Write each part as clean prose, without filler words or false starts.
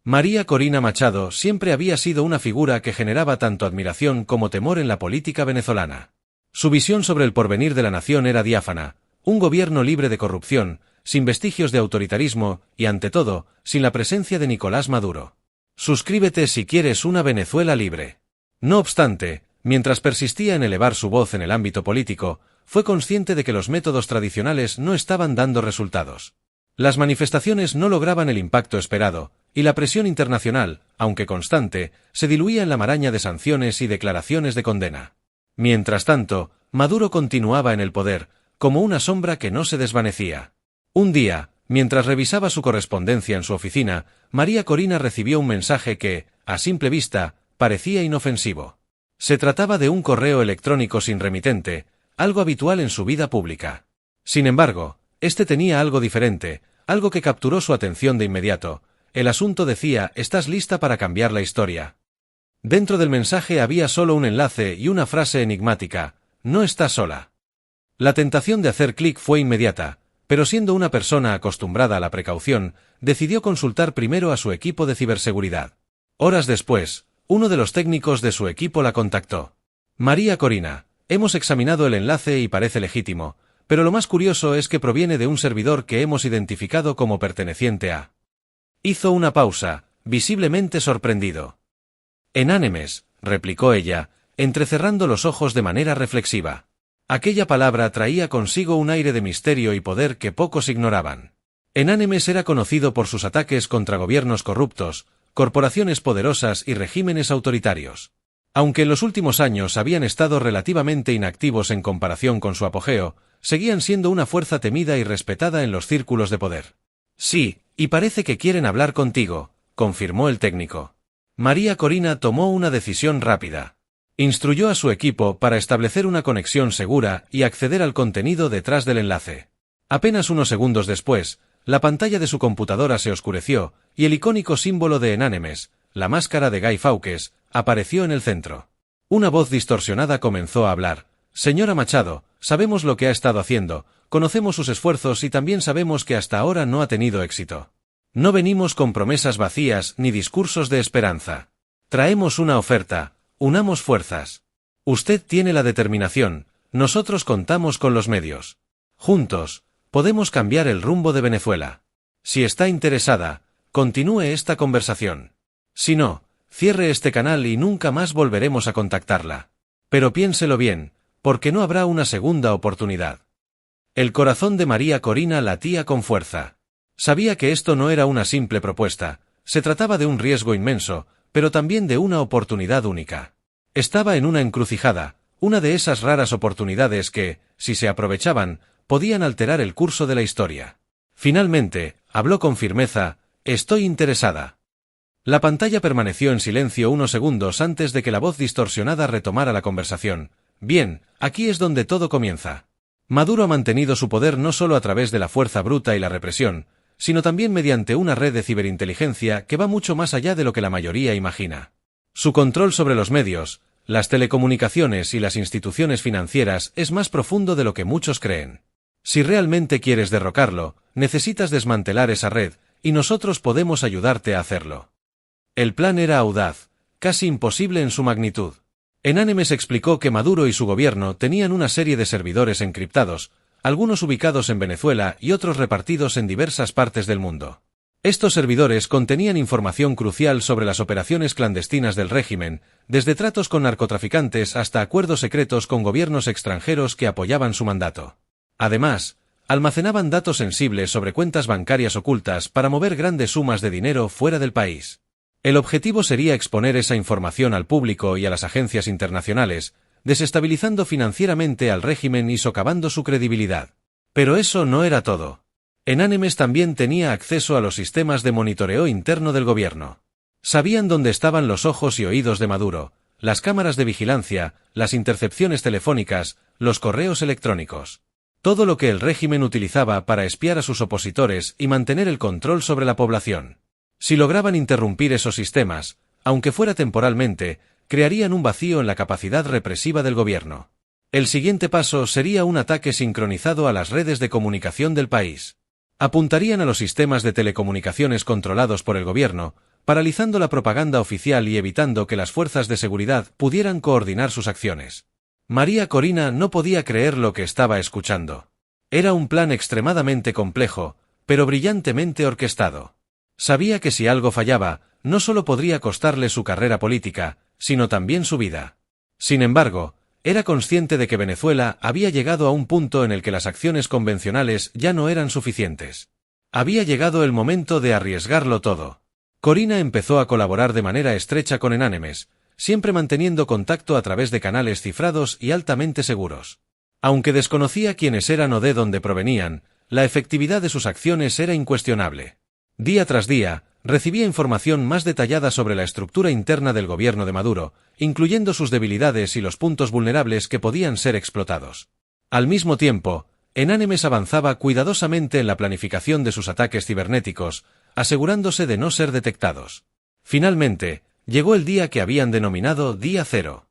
María Corina Machado siempre había sido una figura que generaba tanto admiración como temor en la política venezolana. Su visión sobre el porvenir de la nación era diáfana, un gobierno libre de corrupción, sin vestigios de autoritarismo y, ante todo, sin la presencia de Nicolás Maduro. Suscríbete si quieres una Venezuela libre. No obstante, mientras persistía en elevar su voz en el ámbito político, fue consciente de que los métodos tradicionales no estaban dando resultados. Las manifestaciones no lograban el impacto esperado, y la presión internacional, aunque constante, se diluía en la maraña de sanciones y declaraciones de condena. Mientras tanto, Maduro continuaba en el poder, como una sombra que no se desvanecía. Un día, mientras revisaba su correspondencia en su oficina, María Corina recibió un mensaje que, a simple vista, parecía inofensivo. Se trataba de un correo electrónico sin remitente, algo habitual en su vida pública. Sin embargo, este tenía algo diferente, algo que capturó su atención de inmediato. El asunto decía: «¿Estás lista para cambiar la historia?». Dentro del mensaje había solo un enlace y una frase enigmática: «No estás sola». La tentación de hacer clic fue inmediata, pero siendo una persona acostumbrada a la precaución, decidió consultar primero a su equipo de ciberseguridad. Horas después, uno de los técnicos de su equipo la contactó. «María Corina, hemos examinado el enlace y parece legítimo, pero lo más curioso es que proviene de un servidor que hemos identificado como perteneciente a». Hizo una pausa, visiblemente sorprendido. «Enánemes», replicó ella, entrecerrando los ojos de manera reflexiva. Aquella palabra traía consigo un aire de misterio y poder que pocos ignoraban. Enánemes era conocido por sus ataques contra gobiernos corruptos, corporaciones poderosas y regímenes autoritarios. Aunque en los últimos años habían estado relativamente inactivos en comparación con su apogeo, seguían siendo una fuerza temida y respetada en los círculos de poder. «Sí, y parece que quieren hablar contigo», confirmó el técnico. María Corina tomó una decisión rápida. Instruyó a su equipo para establecer una conexión segura y acceder al contenido detrás del enlace. Apenas unos segundos después, la pantalla de su computadora se oscureció y el icónico símbolo de Enánemes, la máscara de Guy Fawkes, apareció en el centro. Una voz distorsionada comenzó a hablar. «Señora Machado, sabemos lo que ha estado haciendo, conocemos sus esfuerzos y también sabemos que hasta ahora no ha tenido éxito. No venimos con promesas vacías ni discursos de esperanza. Traemos una oferta, unamos fuerzas. Usted tiene la determinación, nosotros contamos con los medios. Juntos, podemos cambiar el rumbo de Venezuela. Si está interesada, continúe esta conversación. Si no, cierre este canal y nunca más volveremos a contactarla. Pero piénselo bien, porque no habrá una segunda oportunidad». El corazón de María Corina latía con fuerza. Sabía que esto no era una simple propuesta, se trataba de un riesgo inmenso, pero también de una oportunidad única. Estaba en una encrucijada, una de esas raras oportunidades que, si se aprovechaban, podían alterar el curso de la historia. Finalmente, habló con firmeza: «Estoy interesada». La pantalla permaneció en silencio unos segundos antes de que la voz distorsionada retomara la conversación. «Bien, aquí es donde todo comienza. Maduro ha mantenido su poder no solo a través de la fuerza bruta y la represión, sino también mediante una red de ciberinteligencia que va mucho más allá de lo que la mayoría imagina. Su control sobre los medios, las telecomunicaciones y las instituciones financieras es más profundo de lo que muchos creen. Si realmente quieres derrocarlo, necesitas desmantelar esa red, y nosotros podemos ayudarte a hacerlo». El plan era audaz, casi imposible en su magnitud. Enánemes explicó que Maduro y su gobierno tenían una serie de servidores encriptados, algunos ubicados en Venezuela y otros repartidos en diversas partes del mundo. Estos servidores contenían información crucial sobre las operaciones clandestinas del régimen, desde tratos con narcotraficantes hasta acuerdos secretos con gobiernos extranjeros que apoyaban su mandato. Además, almacenaban datos sensibles sobre cuentas bancarias ocultas para mover grandes sumas de dinero fuera del país. El objetivo sería exponer esa información al público y a las agencias internacionales, desestabilizando financieramente al régimen y socavando su credibilidad. Pero eso no era todo. Enánemes también tenía acceso a los sistemas de monitoreo interno del gobierno. Sabían dónde estaban los ojos y oídos de Maduro, las cámaras de vigilancia, las intercepciones telefónicas, los correos electrónicos. Todo lo que el régimen utilizaba para espiar a sus opositores y mantener el control sobre la población. Si lograban interrumpir esos sistemas, aunque fuera temporalmente, crearían un vacío en la capacidad represiva del gobierno. El siguiente paso sería un ataque sincronizado a las redes de comunicación del país. Apuntarían a los sistemas de telecomunicaciones controlados por el gobierno, paralizando la propaganda oficial y evitando que las fuerzas de seguridad pudieran coordinar sus acciones. María Corina no podía creer lo que estaba escuchando. Era un plan extremadamente complejo, pero brillantemente orquestado. Sabía que si algo fallaba, no solo podría costarle su carrera política, sino también su vida. Sin embargo, era consciente de que Venezuela había llegado a un punto en el que las acciones convencionales ya no eran suficientes. Había llegado el momento de arriesgarlo todo. Corina empezó a colaborar de manera estrecha con Enánemes, siempre manteniendo contacto a través de canales cifrados y altamente seguros. Aunque desconocía quiénes eran o de dónde provenían, la efectividad de sus acciones era incuestionable. Día tras día, recibía información más detallada sobre la estructura interna del gobierno de Maduro, incluyendo sus debilidades y los puntos vulnerables que podían ser explotados. Al mismo tiempo, Enánemes avanzaba cuidadosamente en la planificación de sus ataques cibernéticos, asegurándose de no ser detectados. Finalmente, llegó el día que habían denominado Día Cero.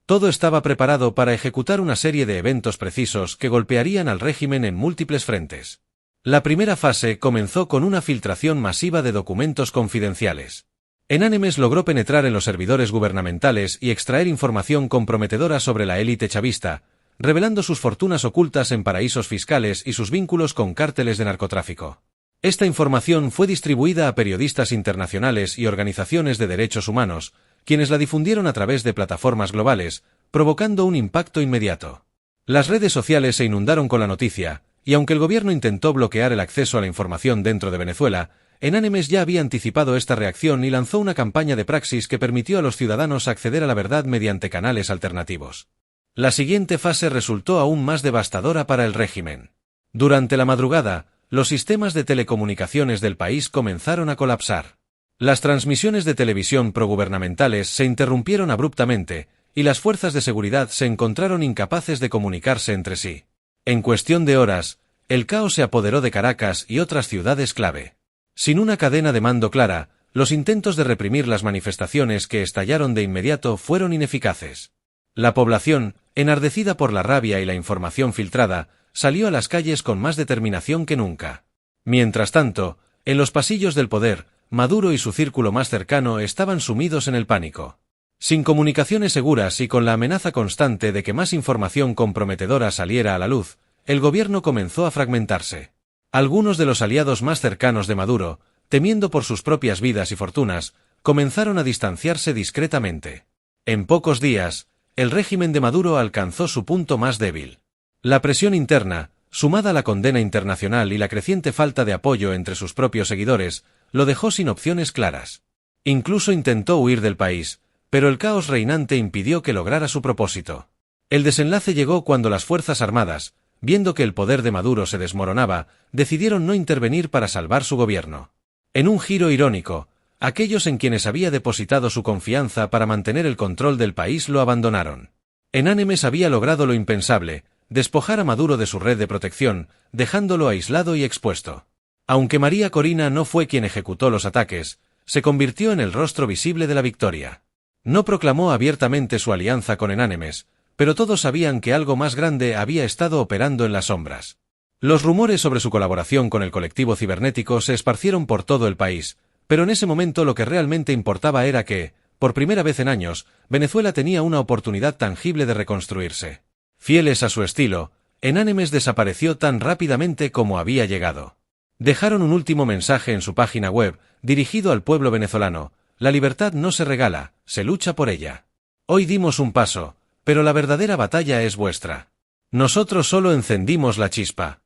Todo estaba preparado para ejecutar una serie de eventos precisos que golpearían al régimen en múltiples frentes. La primera fase comenzó con una filtración masiva de documentos confidenciales. Enánemes logró penetrar en los servidores gubernamentales y extraer información comprometedora sobre la élite chavista, revelando sus fortunas ocultas en paraísos fiscales y sus vínculos con cárteles de narcotráfico. Esta información fue distribuida a periodistas internacionales y organizaciones de derechos humanos, quienes la difundieron a través de plataformas globales, provocando un impacto inmediato. Las redes sociales se inundaron con la noticia, y aunque el gobierno intentó bloquear el acceso a la información dentro de Venezuela, Enánemes ya había anticipado esta reacción y lanzó una campaña de praxis que permitió a los ciudadanos acceder a la verdad mediante canales alternativos. La siguiente fase resultó aún más devastadora para el régimen. Durante la madrugada, los sistemas de telecomunicaciones del país comenzaron a colapsar. Las transmisiones de televisión progubernamentales se interrumpieron abruptamente, y las fuerzas de seguridad se encontraron incapaces de comunicarse entre sí. En cuestión de horas, el caos se apoderó de Caracas y otras ciudades clave. Sin una cadena de mando clara, los intentos de reprimir las manifestaciones que estallaron de inmediato fueron ineficaces. La población, enardecida por la rabia y la información filtrada, salió a las calles con más determinación que nunca. Mientras tanto, en los pasillos del poder, Maduro y su círculo más cercano estaban sumidos en el pánico. Sin comunicaciones seguras y con la amenaza constante de que más información comprometedora saliera a la luz, el gobierno comenzó a fragmentarse. Algunos de los aliados más cercanos de Maduro, temiendo por sus propias vidas y fortunas, comenzaron a distanciarse discretamente. En pocos días, el régimen de Maduro alcanzó su punto más débil. La presión interna, sumada a la condena internacional y la creciente falta de apoyo entre sus propios seguidores, lo dejó sin opciones claras. Incluso intentó huir del país, pero el caos reinante impidió que lograra su propósito. El desenlace llegó cuando las Fuerzas Armadas, viendo que el poder de Maduro se desmoronaba, decidieron no intervenir para salvar su gobierno. En un giro irónico, aquellos en quienes había depositado su confianza para mantener el control del país lo abandonaron. Enánemes había logrado lo impensable, despojar a Maduro de su red de protección, dejándolo aislado y expuesto. Aunque María Corina no fue quien ejecutó los ataques, se convirtió en el rostro visible de la victoria. No proclamó abiertamente su alianza con Enánemes, pero todos sabían que algo más grande había estado operando en las sombras. Los rumores sobre su colaboración con el colectivo cibernético se esparcieron por todo el país, pero en ese momento lo que realmente importaba era que, por primera vez en años, Venezuela tenía una oportunidad tangible de reconstruirse. Fieles a su estilo, Enánemes desapareció tan rápidamente como había llegado. Dejaron un último mensaje en su página web, dirigido al pueblo venezolano: la libertad no se regala, se lucha por ella. Hoy dimos un paso, pero la verdadera batalla es vuestra. Nosotros solo encendimos la chispa.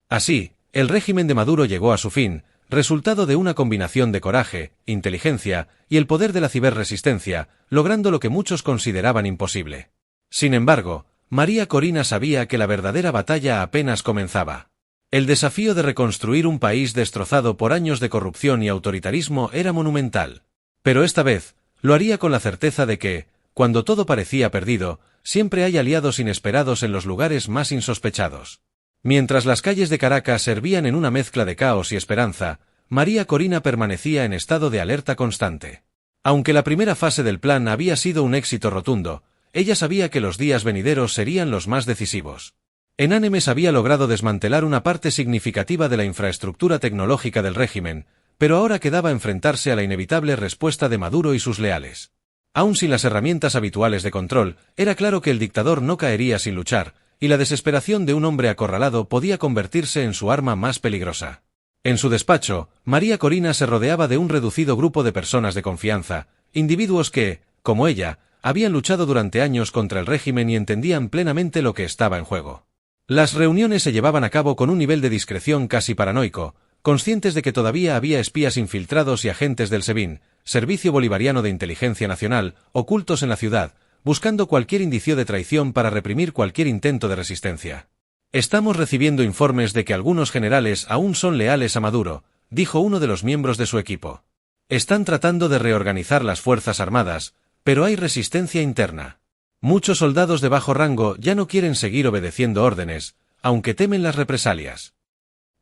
Así, el régimen de Maduro llegó a su fin, resultado de una combinación de coraje, inteligencia y el poder de la ciberresistencia, logrando lo que muchos consideraban imposible. Sin embargo, María Corina sabía que la verdadera batalla apenas comenzaba. El desafío de reconstruir un país destrozado por años de corrupción y autoritarismo era monumental. Pero esta vez, lo haría con la certeza de que, cuando todo parecía perdido, siempre hay aliados inesperados en los lugares más insospechados. Mientras las calles de Caracas servían en una mezcla de caos y esperanza, María Corina permanecía en estado de alerta constante. Aunque la primera fase del plan había sido un éxito rotundo, ella sabía que los días venideros serían los más decisivos. Enánemes había logrado desmantelar una parte significativa de la infraestructura tecnológica del régimen, pero ahora quedaba enfrentarse a la inevitable respuesta de Maduro y sus leales. Aun sin las herramientas habituales de control, era claro que el dictador no caería sin luchar, y la desesperación de un hombre acorralado podía convertirse en su arma más peligrosa. En su despacho, María Corina se rodeaba de un reducido grupo de personas de confianza, individuos que, como ella, habían luchado durante años contra el régimen y entendían plenamente lo que estaba en juego. Las reuniones se llevaban a cabo con un nivel de discreción casi paranoico, conscientes de que todavía había espías infiltrados y agentes del SEBIN, Servicio Bolivariano de Inteligencia Nacional, ocultos en la ciudad, buscando cualquier indicio de traición para reprimir cualquier intento de resistencia. Estamos recibiendo informes de que algunos generales aún son leales a Maduro, dijo uno de los miembros de su equipo. Están tratando de reorganizar las Fuerzas Armadas, pero hay resistencia interna. Muchos soldados de bajo rango ya no quieren seguir obedeciendo órdenes, aunque temen las represalias.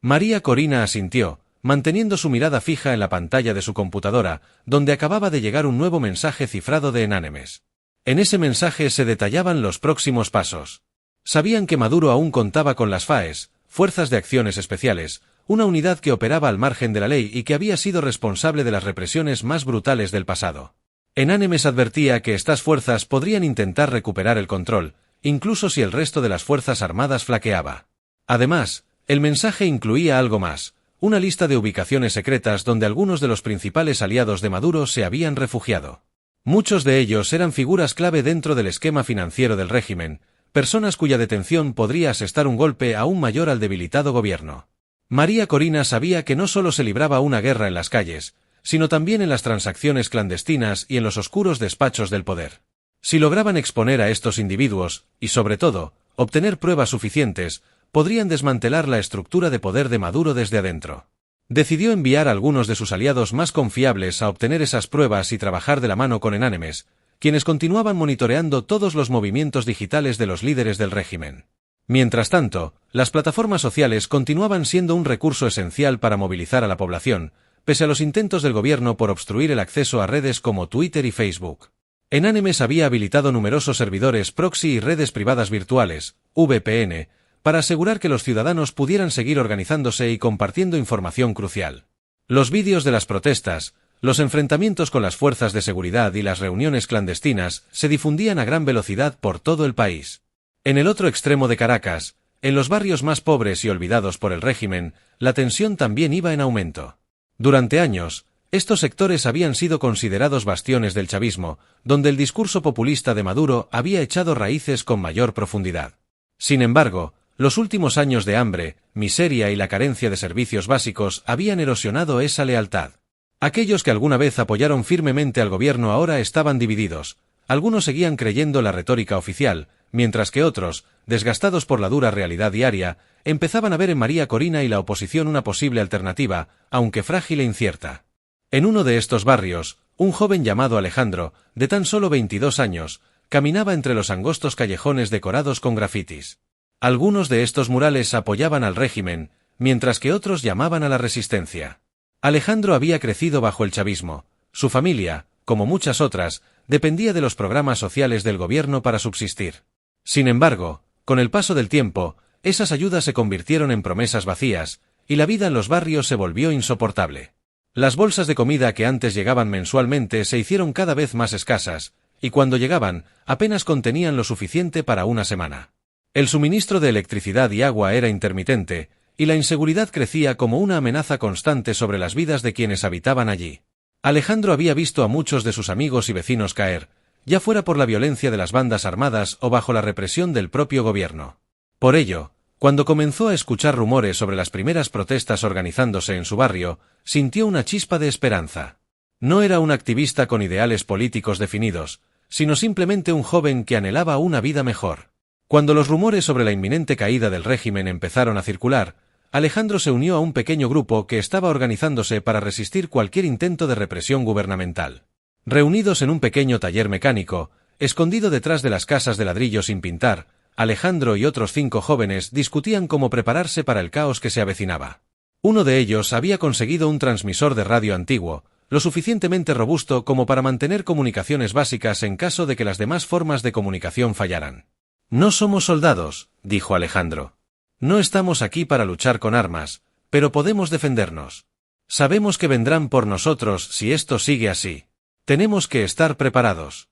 María Corina asintió, manteniendo su mirada fija en la pantalla de su computadora, donde acababa de llegar un nuevo mensaje cifrado de Enánimes. En ese mensaje se detallaban los próximos pasos. Sabían que Maduro aún contaba con las FAES, Fuerzas de Acciones Especiales, una unidad que operaba al margen de la ley y que había sido responsable de las represiones más brutales del pasado. Enánimes advertía que estas fuerzas podrían intentar recuperar el control, incluso si el resto de las Fuerzas Armadas flaqueaba. Además, el mensaje incluía algo más, una lista de ubicaciones secretas donde algunos de los principales aliados de Maduro se habían refugiado. Muchos de ellos eran figuras clave dentro del esquema financiero del régimen, personas cuya detención podría asestar un golpe aún mayor al debilitado gobierno. María Corina sabía que no solo se libraba una guerra en las calles, sino también en las transacciones clandestinas y en los oscuros despachos del poder. Si lograban exponer a estos individuos, y sobre todo, obtener pruebas suficientes, podrían desmantelar la estructura de poder de Maduro desde adentro. Decidió enviar a algunos de sus aliados más confiables a obtener esas pruebas y trabajar de la mano con Enánimes, quienes continuaban monitoreando todos los movimientos digitales de los líderes del régimen. Mientras tanto, las plataformas sociales continuaban siendo un recurso esencial para movilizar a la población, pese a los intentos del gobierno por obstruir el acceso a redes como Twitter y Facebook. Enánimes había habilitado numerosos servidores proxy y redes privadas virtuales, VPN, para asegurar que los ciudadanos pudieran seguir organizándose y compartiendo información crucial. Los vídeos de las protestas, los enfrentamientos con las fuerzas de seguridad y las reuniones clandestinas se difundían a gran velocidad por todo el país. En el otro extremo de Caracas, en los barrios más pobres y olvidados por el régimen, la tensión también iba en aumento. Durante años, estos sectores habían sido considerados bastiones del chavismo, donde el discurso populista de Maduro había echado raíces con mayor profundidad. Sin embargo, los últimos años de hambre, miseria y la carencia de servicios básicos habían erosionado esa lealtad. Aquellos que alguna vez apoyaron firmemente al gobierno ahora estaban divididos. Algunos seguían creyendo la retórica oficial, mientras que otros, desgastados por la dura realidad diaria, empezaban a ver en María Corina y la oposición una posible alternativa, aunque frágil e incierta. En uno de estos barrios, un joven llamado Alejandro, de tan solo 22 años, caminaba entre los angostos callejones decorados con grafitis. Algunos de estos murales apoyaban al régimen, mientras que otros llamaban a la resistencia. Alejandro había crecido bajo el chavismo. Su familia, como muchas otras, dependía de los programas sociales del gobierno para subsistir. Sin embargo, con el paso del tiempo, esas ayudas se convirtieron en promesas vacías, y la vida en los barrios se volvió insoportable. Las bolsas de comida que antes llegaban mensualmente se hicieron cada vez más escasas, y cuando llegaban, apenas contenían lo suficiente para una semana. El suministro de electricidad y agua era intermitente, y la inseguridad crecía como una amenaza constante sobre las vidas de quienes habitaban allí. Alejandro había visto a muchos de sus amigos y vecinos caer, ya fuera por la violencia de las bandas armadas o bajo la represión del propio gobierno. Por ello, cuando comenzó a escuchar rumores sobre las primeras protestas organizándose en su barrio, sintió una chispa de esperanza. No era un activista con ideales políticos definidos, sino simplemente un joven que anhelaba una vida mejor. Cuando los rumores sobre la inminente caída del régimen empezaron a circular, Alejandro se unió a un pequeño grupo que estaba organizándose para resistir cualquier intento de represión gubernamental. Reunidos en un pequeño taller mecánico, escondido detrás de las casas de ladrillo sin pintar, Alejandro y otros 5 jóvenes discutían cómo prepararse para el caos que se avecinaba. Uno de ellos había conseguido un transmisor de radio antiguo, lo suficientemente robusto como para mantener comunicaciones básicas en caso de que las demás formas de comunicación fallaran. «No somos soldados», dijo Alejandro. «No estamos aquí para luchar con armas, pero podemos defendernos. Sabemos que vendrán por nosotros si esto sigue así. Tenemos que estar preparados.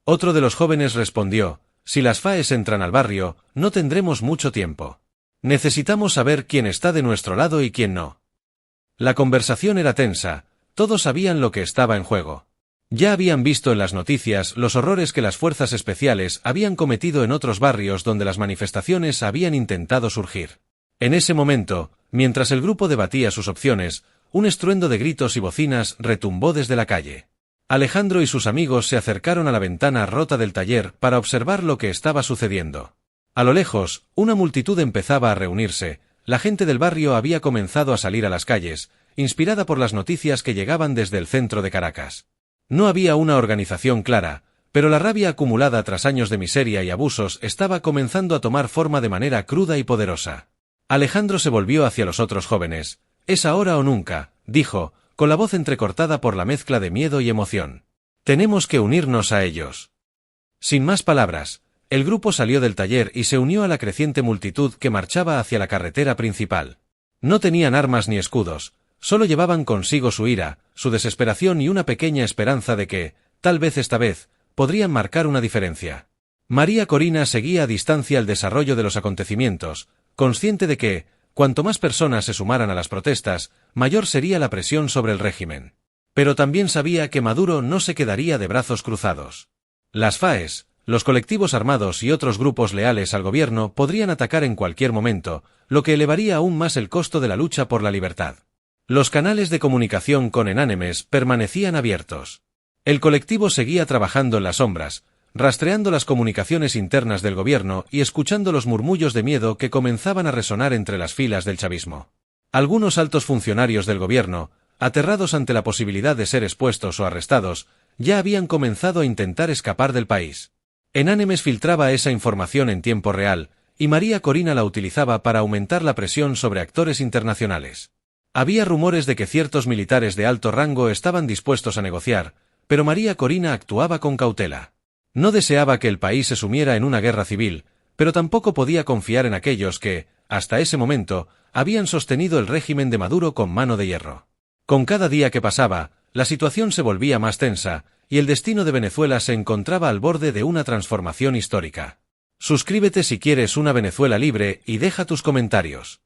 Otro de los jóvenes respondió, si las FAES entran al barrio, no tendremos mucho tiempo. Necesitamos saber quién está de nuestro lado y quién no. La conversación era tensa, todos sabían lo que estaba en juego. Ya habían visto en las noticias los horrores que las fuerzas especiales habían cometido en otros barrios donde las manifestaciones habían intentado surgir. En ese momento, mientras el grupo debatía sus opciones, un estruendo de gritos y bocinas retumbó desde la calle. Alejandro y sus amigos se acercaron a la ventana rota del taller para observar lo que estaba sucediendo. A lo lejos, una multitud empezaba a reunirse, la gente del barrio había comenzado a salir a las calles, inspirada por las noticias que llegaban desde el centro de Caracas. No había una organización clara, pero la rabia acumulada tras años de miseria y abusos estaba comenzando a tomar forma de manera cruda y poderosa. Alejandro se volvió hacia los otros jóvenes. «Es ahora o nunca», dijo, con la voz entrecortada por la mezcla de miedo y emoción. «Tenemos que unirnos a ellos». Sin más palabras, el grupo salió del taller y se unió a la creciente multitud que marchaba hacia la carretera principal. No tenían armas ni escudos, solo llevaban consigo su ira, su desesperación y una pequeña esperanza de que, tal vez esta vez, podrían marcar una diferencia. María Corina seguía a distancia el desarrollo de los acontecimientos, consciente de que, cuanto más personas se sumaran a las protestas, mayor sería la presión sobre el régimen. Pero también sabía que Maduro no se quedaría de brazos cruzados. Las FAES, los colectivos armados y otros grupos leales al gobierno podrían atacar en cualquier momento, lo que elevaría aún más el costo de la lucha por la libertad. Los canales de comunicación con Enánimes permanecían abiertos. El colectivo seguía trabajando en las sombras, rastreando las comunicaciones internas del gobierno y escuchando los murmullos de miedo que comenzaban a resonar entre las filas del chavismo. Algunos altos funcionarios del gobierno, aterrados ante la posibilidad de ser expuestos o arrestados, ya habían comenzado a intentar escapar del país. Enánimes filtraba esa información en tiempo real, y María Corina la utilizaba para aumentar la presión sobre actores internacionales. Había rumores de que ciertos militares de alto rango estaban dispuestos a negociar, pero María Corina actuaba con cautela. No deseaba que el país se sumiera en una guerra civil, pero tampoco podía confiar en aquellos que, hasta ese momento, habían sostenido el régimen de Maduro con mano de hierro. Con cada día que pasaba, la situación se volvía más tensa, y el destino de Venezuela se encontraba al borde de una transformación histórica. Suscríbete si quieres una Venezuela libre y deja tus comentarios.